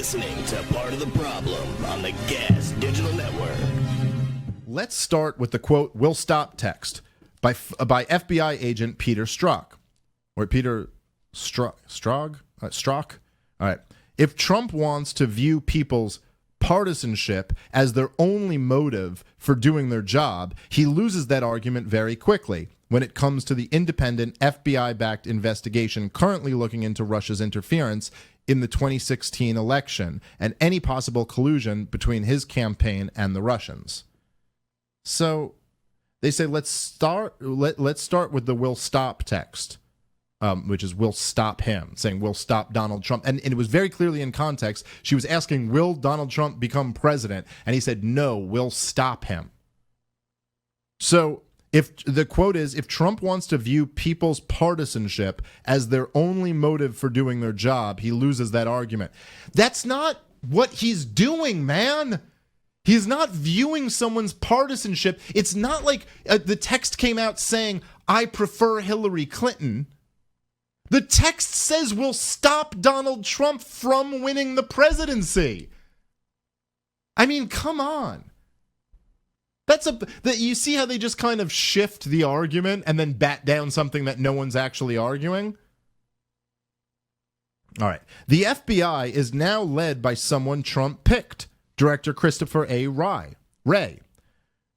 listening to Part of the Problem on the Gas Digital Network. Let's start with the quote, "We'll stop" text by FBI agent Peter Strzok. Or Peter Strzok? All right. If Trump wants to view people's partisanship as their only motive for doing their job, he loses that argument very quickly when it comes to the independent FBI-backed investigation currently looking into Russia's interference in the 2016 election and any possible collusion between his campaign and the Russians. So they say let's start with the "we'll stop" text, which is "we'll stop him," saying "we'll stop Donald Trump." And it was very clearly in context. She was asking, will Donald Trump become president? And he said, no, we'll stop him. So if the quote is, if Trump wants to view people's partisanship as their only motive for doing their job, he loses that argument. That's not what he's doing, man. He's not viewing someone's partisanship. It's not like the text came out saying, I prefer Hillary Clinton. The text says we'll stop Donald Trump from winning the presidency. I mean, come on. You see how they just kind of shift the argument and then bat down something that no one's actually arguing? All right. The FBI is now led by someone Trump picked, Director Christopher A. Wray.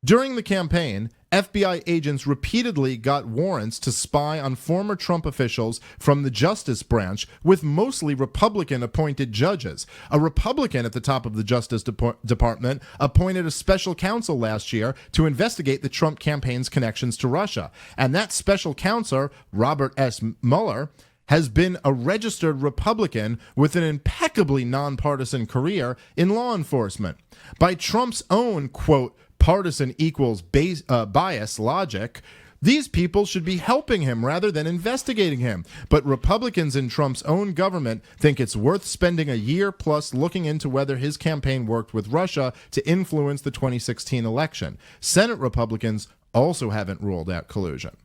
During the campaign, FBI agents repeatedly got warrants to spy on former Trump officials from the Justice Branch with mostly Republican-appointed judges. A Republican at the top of the Justice Department appointed a special counsel last year to investigate the Trump campaign's connections to Russia. And that special counsel, Robert S. Mueller, has been a registered Republican with an impeccably nonpartisan career in law enforcement. By Trump's own, quote, partisan equals bias logic, these people should be helping him rather than investigating him. But Republicans in Trump's own government think it's worth spending a year plus looking into whether his campaign worked with Russia to influence the 2016 election. Senate Republicans also haven't ruled out collusion.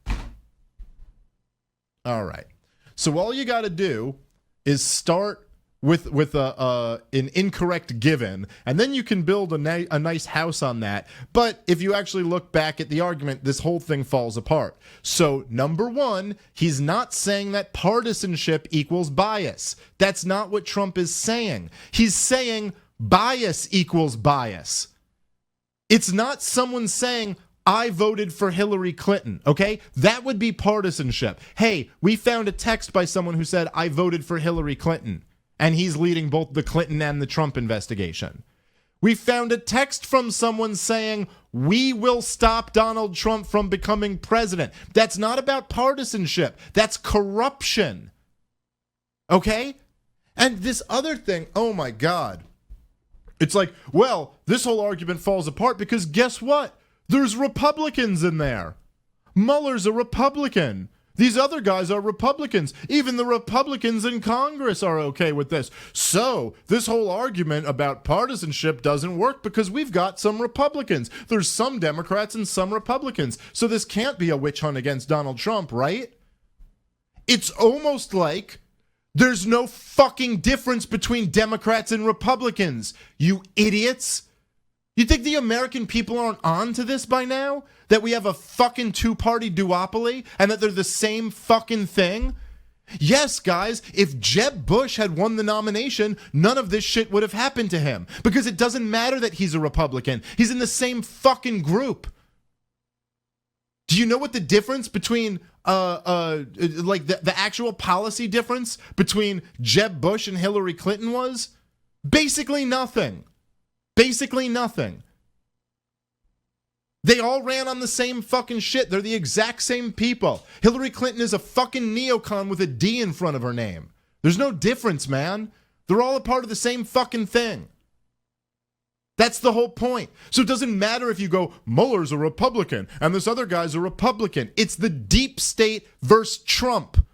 All right. So all you got to do is start with an incorrect given, and then you can build a nice house on that. But if you actually look back at the argument, this whole thing falls apart. So number one, he's not saying that partisanship equals bias. That's not what Trump is saying. He's saying bias equals bias. It's not someone saying, I voted for Hillary Clinton, okay? That would be partisanship. Hey, we found a text by someone who said, I voted for Hillary Clinton. And he's leading both the Clinton and the Trump investigation. We found a text from someone saying, we will stop Donald Trump from becoming president. That's not about partisanship. That's corruption. Okay? And this other thing, oh my God. It's like, well, this whole argument falls apart because guess what? There's Republicans in there. Mueller's a Republican. These other guys are Republicans. Even the Republicans in Congress are okay with this. So this whole argument about partisanship doesn't work because we've got some Republicans. There's some Democrats and some Republicans. So this can't be a witch hunt against Donald Trump, right? It's almost like there's no fucking difference between Democrats and Republicans, you idiots. You think the American people aren't on to this by now? That we have a fucking two-party duopoly and that they're the same fucking thing? Yes, guys, if Jeb Bush had won the nomination, none of this shit would have happened to him. Because it doesn't matter that he's a Republican. He's in the same fucking group. Do you know what the difference between, the actual policy difference between Jeb Bush and Hillary Clinton was? Basically nothing. Basically nothing. They all ran on the same fucking shit. They're the exact same people. Hillary Clinton is a fucking neocon with a D in front of her name. There's no difference, man. They're all a part of the same fucking thing. That's the whole point. So it doesn't matter if you go, Mueller's a Republican and this other guy's a Republican. It's the deep state versus Trump.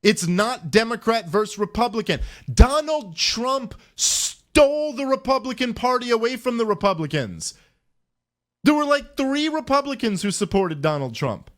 It's not Democrat versus Republican. Donald Trump stole the Republican Party away from the Republicans. There were like 3 Republicans who supported Donald Trump.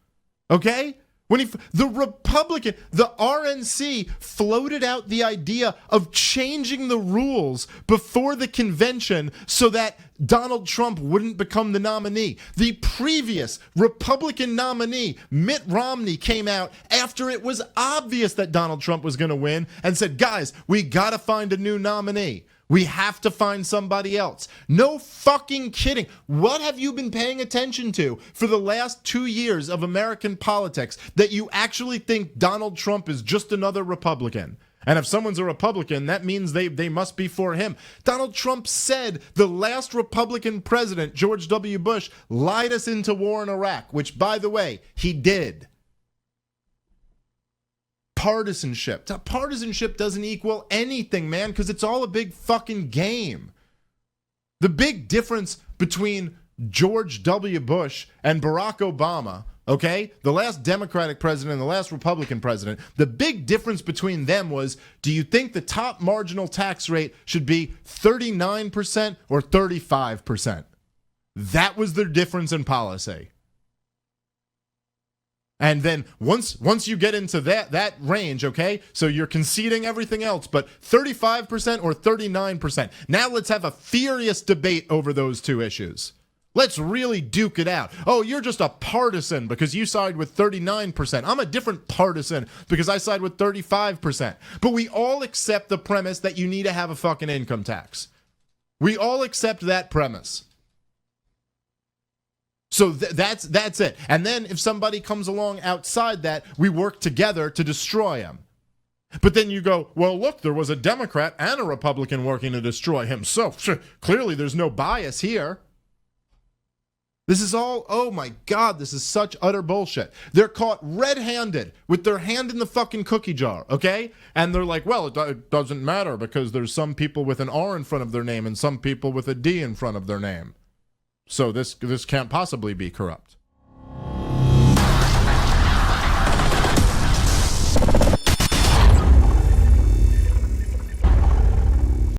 Okay? The RNC floated out the idea of changing the rules before the convention so that Donald Trump wouldn't become the nominee. The previous Republican nominee, Mitt Romney, came out after it was obvious that Donald Trump was going to win and said, guys, we got to find a new nominee. We have to find somebody else. No fucking kidding. What have you been paying attention to for the last 2 years of American politics that you actually think Donald Trump is just another Republican? And if someone's a Republican, that means they must be for him. Donald Trump said the last Republican president, George W. Bush, lied us into war in Iraq, which, by the way, he did. Partisanship. Partisanship doesn't equal anything, man, because it's all a big fucking game. The big difference between George W. Bush and Barack Obama, okay, the last Democratic president and the last Republican president, the big difference between them was, do you think the top marginal tax rate should be 39% or 35%? That was the difference in policy. And then once you get into that range, okay, so you're conceding everything else, but 35% or 39%. Now let's have a furious debate over those two issues. Let's really duke it out. Oh, you're just a partisan because you side with 39%. I'm a different partisan because I side with 35%. But we all accept the premise that you need to have a fucking income tax. We all accept that premise. So that's it. And then if somebody comes along outside that, we work together to destroy him. But then you go, well, look, there was a Democrat and a Republican working to destroy him. So clearly there's no bias here. This is all, oh my God, this is such utter bullshit. They're caught red-handed with their hand in the fucking cookie jar, okay? And they're like, well, it doesn't matter because there's some people with an R in front of their name and some people with a D in front of their name. So this can't possibly be corrupt.